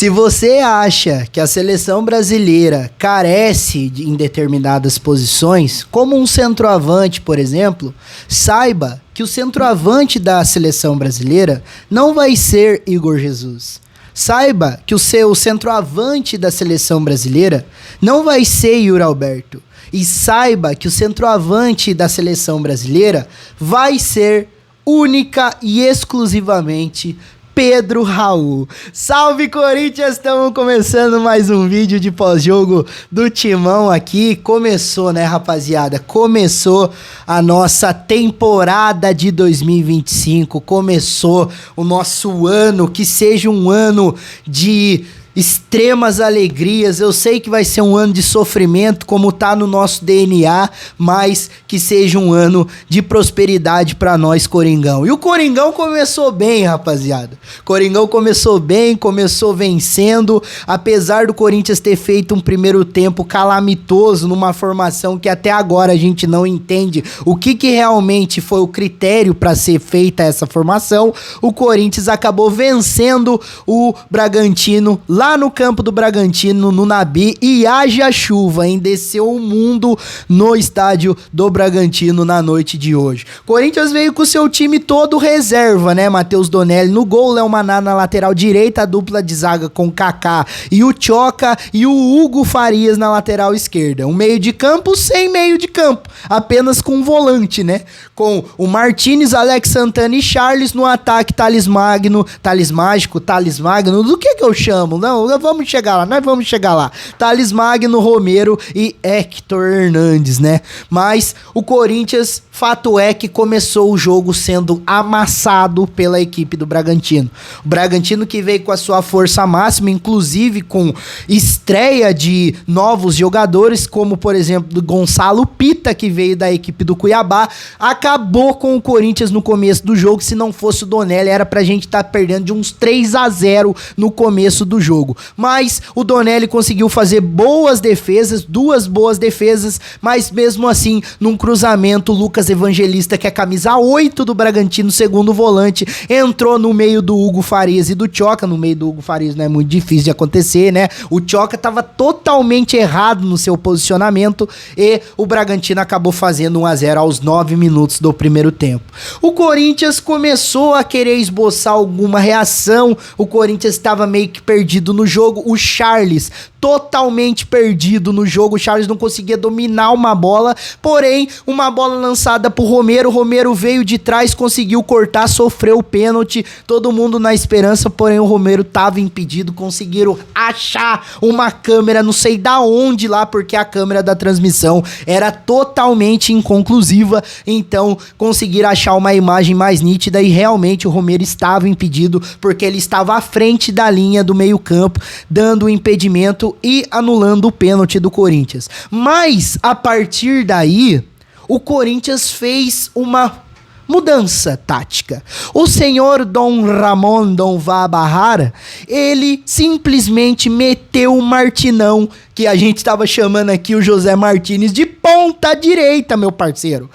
Se você acha que a seleção brasileira carece em determinadas posições, como um centroavante, por exemplo, saiba que o centroavante da seleção brasileira não vai ser Igor Jesus. Saiba que o seu centroavante da seleção brasileira não vai ser Yuri Alberto. E saiba que o centroavante da seleção brasileira vai ser única e exclusivamente Pedro Raul. Salve, Corinthians! Estamos começando mais um vídeo de pós-jogo do Timão aqui. Começou, né, rapaziada? Começou a nossa temporada de 2025. Começou o nosso ano. Que seja um ano de extremas alegrias. Eu sei que vai ser um ano de sofrimento, como tá no nosso DNA, mas que seja um ano de prosperidade pra nós, Coringão. E o Coringão começou bem, rapaziada. Coringão começou bem, começou vencendo, apesar do Corinthians ter feito um primeiro tempo calamitoso numa formação que até agora a gente não entende o que realmente foi o critério pra ser feita essa formação. O Corinthians acabou vencendo o Bragantino lá no campo do Bragantino, no Nabi, e haja chuva, hein? Desceu o mundo no estádio do Bragantino na noite de hoje. Corinthians veio com o seu time todo reserva, né? Matheus Donelli no gol, Léo Maná na lateral direita, a dupla de zaga com Kaká e o Tchoca, e o Hugo Farias na lateral esquerda. Um meio de campo sem meio de campo, apenas com um volante, né? Com o Martínez, Alex Santana e Charles no ataque, Thales Magno, do que eu chamo? Não, vamos chegar lá, nós vamos chegar lá. Thales Magno, Romero e Héctor Hernandes, né? Mas o Corinthians, fato é que começou o jogo sendo amassado pela equipe do Bragantino. O Bragantino que veio com a sua força máxima, inclusive com estreia de novos jogadores, como por exemplo do Gonçalo Pita, que veio da equipe do Cuiabá, acabou com o Corinthians no começo do jogo. Se não fosse o Donelli, era pra gente estar perdendo de uns 3-0 no começo do jogo. Mas o Donelli conseguiu fazer boas defesas, duas boas defesas, mas mesmo assim, num cruzamento, o Lucas Evangelista, que é camisa 8 do Bragantino, segundo volante, entrou no meio do Hugo Farias e do Tchoca. No meio do Hugo Farias não é muito difícil de acontecer, né? O Tchoca tava totalmente errado no seu posicionamento e o Bragantino acabou fazendo 1-0 aos 9 minutos do primeiro tempo. O Corinthians começou a querer esboçar alguma reação, o Corinthians estava meio que perdido no jogo, o Charles totalmente perdido no jogo, o Charles não conseguia dominar uma bola, porém, uma bola lançada pro Romero, o Romero veio de trás, conseguiu cortar, sofreu o pênalti, todo mundo na esperança, porém o Romero tava impedido, conseguiram achar uma câmera, não sei da onde lá, porque a câmera da transmissão era totalmente inconclusiva, então conseguiram achar uma imagem mais nítida e realmente o Romero estava impedido, porque ele estava à frente da linha do meio campo, dando o impedimento e anulando o pênalti do Corinthians. Mas, a partir daí, o Corinthians fez uma mudança tática. O senhor Dom Ramon Dom Vabarrara, ele simplesmente meteu o Martinão, que a gente tava chamando aqui o José Martínez, de ponta direita, meu parceiro.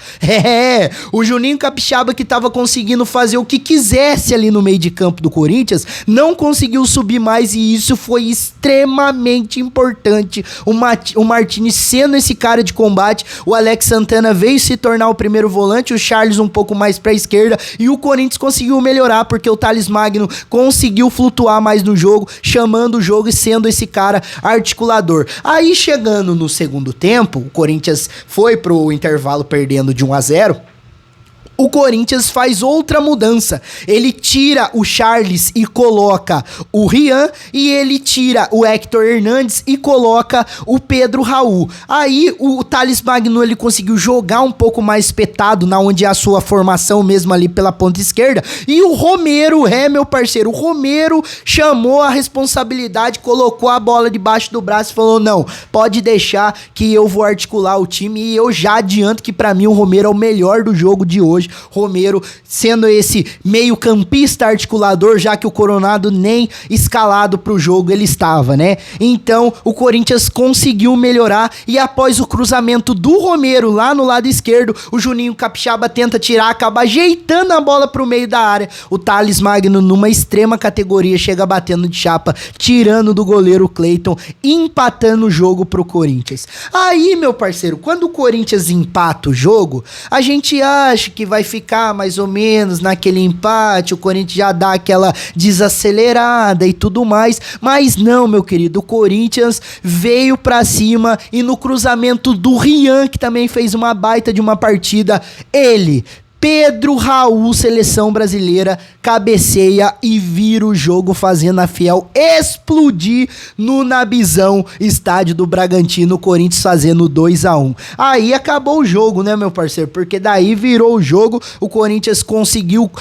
O Juninho Capixaba, que tava conseguindo fazer o que quisesse ali no meio de campo do Corinthians, não conseguiu subir mais, e isso foi extremamente importante. O Martínez sendo esse cara de combate, o Alex Santana veio se tornar o primeiro volante, o Charles um pouco mais pra esquerda, e o Corinthians conseguiu melhorar, porque o Thales Magno conseguiu flutuar mais no jogo, chamando o jogo e sendo esse cara articulador. Aí, chegando no segundo tempo, o Corinthians foi pro intervalo perdendo de 1-0. O Corinthians faz outra mudança. Ele tira o Charles e coloca o Rian, e ele tira o Héctor Hernandes e coloca o Pedro Raul. Aí o Thales Magno, ele conseguiu jogar um pouco mais espetado na onde é a sua formação mesmo, ali pela ponta esquerda, e o Romero, meu parceiro, o Romero chamou a responsabilidade, colocou a bola debaixo do braço e falou: não, pode deixar que eu vou articular o time, e eu já adianto que pra mim o Romero é o melhor do jogo de hoje. hoje. Romero sendo esse meio-campista articulador, já que o Coronado nem escalado pro jogo ele estava, né? Então, o Corinthians conseguiu melhorar e após o cruzamento do Romero lá no lado esquerdo, o Juninho Capixaba tenta tirar, acaba ajeitando a bola pro meio da área. O Thales Magno, numa extrema categoria, chega batendo de chapa, tirando do goleiro Cleiton, empatando o jogo pro Corinthians. Aí, meu parceiro, quando o Corinthians empata o jogo, a gente acha que vai ficar mais ou menos naquele empate, o Corinthians já dá aquela desacelerada e tudo mais, mas não, meu querido, o Corinthians veio pra cima e no cruzamento do Rian, que também fez uma baita de uma partida, ele, Pedro Raul, seleção brasileira, cabeceia e vira o jogo, fazendo a Fiel explodir no Nabizão, estádio do Bragantino, Corinthians fazendo 2-1. Aí acabou o jogo, né, meu parceiro? Porque daí virou o jogo, o Corinthians conseguiu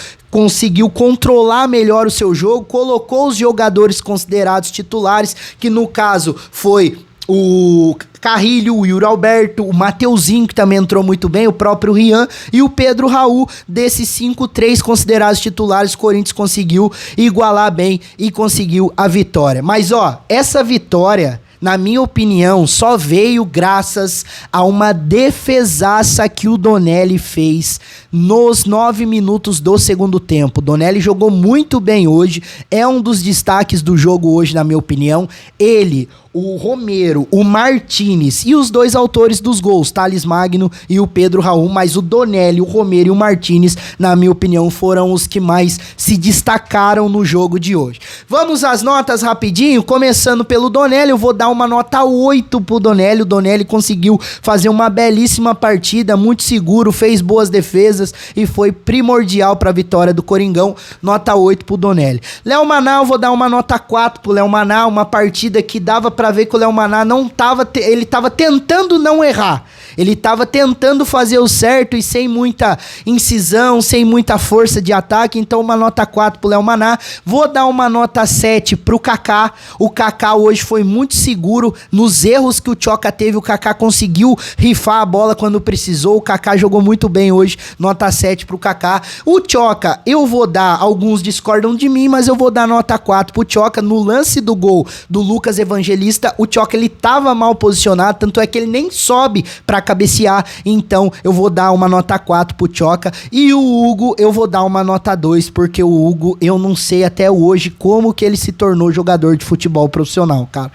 controlar melhor o seu jogo, colocou os jogadores considerados titulares, que no caso foi o Carrilho, o Yuri Alberto, o Mateuzinho, que também entrou muito bem, o próprio Rian e o Pedro Raul. Desses 5-3 considerados titulares, o Corinthians conseguiu igualar bem e conseguiu a vitória. Mas ó, essa vitória, na minha opinião, só veio graças a uma defesaça que o Donelli fez nos 9 minutos do segundo tempo. O Donelli jogou muito bem hoje, é um dos destaques do jogo hoje, na minha opinião. Ele, o Romero, o Martínez e os dois autores dos gols, Thales Magno e o Pedro Raul, mas o Donelli, o Romero e o Martínez, na minha opinião, foram os que mais se destacaram no jogo de hoje. Vamos às notas rapidinho, começando pelo Donelli. Eu vou dar uma nota 8 pro Donelli. O Donelli conseguiu fazer uma belíssima partida, muito seguro, fez boas defesas e foi primordial para a vitória do Coringão. Nota 8 pro Donelli. Léo Maná, eu vou dar uma nota 4 pro Léo Maná, uma partida que dava pra ver que o Léo Maná não tava, ele tava tentando não errar, ele tava tentando fazer o certo e sem muita incisão, sem muita força de ataque. Então uma nota 4 pro Léo Maná. Vou dar uma nota 7 pro Kaká. O Kaká hoje foi muito seguro nos erros que o Tchoca teve, o Kaká conseguiu rifar a bola quando precisou. O Kaká jogou muito bem hoje, nota 7 pro Kaká. O Tchoca, eu vou dar, alguns discordam de mim, mas eu vou dar nota 4 pro Tchoca. No lance do gol do Lucas Evangelista, o Tchoca, ele tava mal posicionado, tanto é que ele nem sobe pra cabecear. Então eu vou dar uma nota 4 pro Tchoca. E o Hugo, eu vou dar uma nota 2, porque o Hugo, eu não sei até hoje como que ele se tornou jogador de futebol profissional, cara.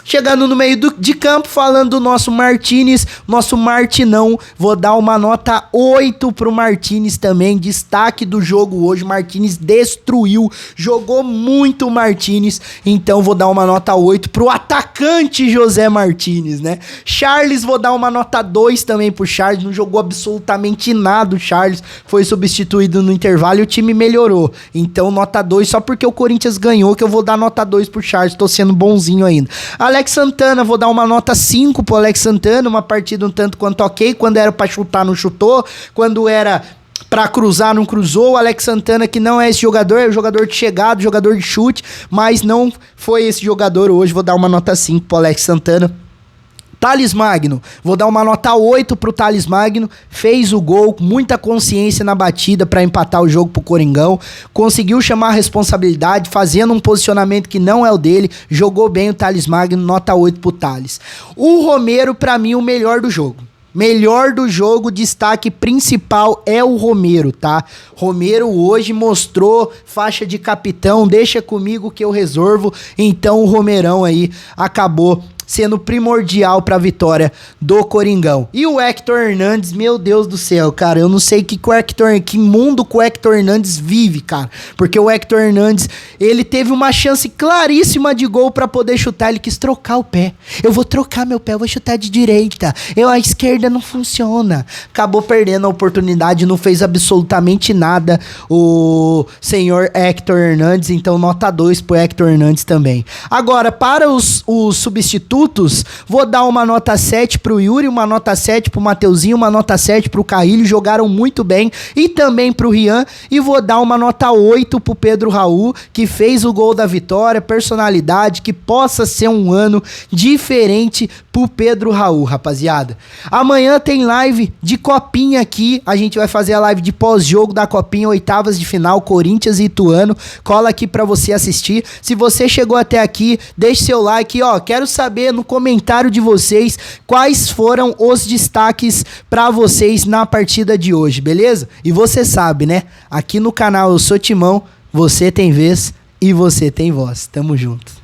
Chegando no meio de campo, falando do nosso Martínez, nosso Martinão, vou dar uma nota 8 pro Martínez também, destaque do jogo hoje. Martínez destruiu, jogou muito o Martínez, então vou dar uma nota 8 pro atacante José Martínez, né? Charles, vou dar uma nota 2 também pro Charles, não jogou absolutamente nada o Charles, foi substituído no intervalo e o time melhorou, então nota 2, só porque o Corinthians ganhou que eu vou dar nota 2 pro Charles, tô sendo bonzinho ainda. Alex Santana, vou dar uma nota 5 pro Alex Santana, uma partida um tanto quanto ok, quando era pra chutar não chutou, quando era pra cruzar não cruzou. O Alex Santana, que não é esse jogador, é o jogador de chegada, jogador de chute, mas não foi esse jogador hoje, vou dar uma nota 5 pro Alex Santana. Thales Magno, vou dar uma nota 8 pro Thales Magno, fez o gol com muita consciência na batida para empatar o jogo pro Coringão, conseguiu chamar a responsabilidade, fazendo um posicionamento que não é o dele, jogou bem o Thales Magno, nota 8 pro Thales. O Romero, pra mim, o melhor do jogo. Melhor do jogo, destaque principal é o Romero, tá? Romero hoje mostrou faixa de capitão, deixa comigo que eu resolvo, então o Romerão aí acabou sendo primordial para a vitória do Coringão. E o Hector Hernandes, meu Deus do céu, cara, eu não sei que mundo que o Hector Hernandes vive, cara, porque o Hector Hernandes, ele teve uma chance claríssima de gol para poder chutar, ele quis trocar o pé, eu vou trocar meu pé, eu vou chutar de direita, a esquerda não funciona, acabou perdendo a oportunidade, não fez absolutamente nada o senhor Hector Hernandes, então nota 2 pro Hector Hernandes também. Agora, para os substitutos, minutos, vou dar uma nota 7 pro Yuri, uma nota 7 pro Mateuzinho, uma nota 7 pro Caílio, jogaram muito bem, e também pro Rian, e vou dar uma nota 8 pro Pedro Raul, que fez o gol da vitória, personalidade, que possa ser um ano diferente pro Pedro Raul, rapaziada. Amanhã tem live de Copinha aqui, a gente vai fazer a live de pós-jogo da Copinha, oitavas de final, Corinthians e Ituano, cola aqui pra você assistir. Se você chegou até aqui, deixe seu like, ó, quero saber no comentário de vocês quais foram os destaques pra vocês na partida de hoje, beleza? E você sabe, né? Aqui no canal Eu Sou Timão, você tem vez e você tem voz. Tamo junto.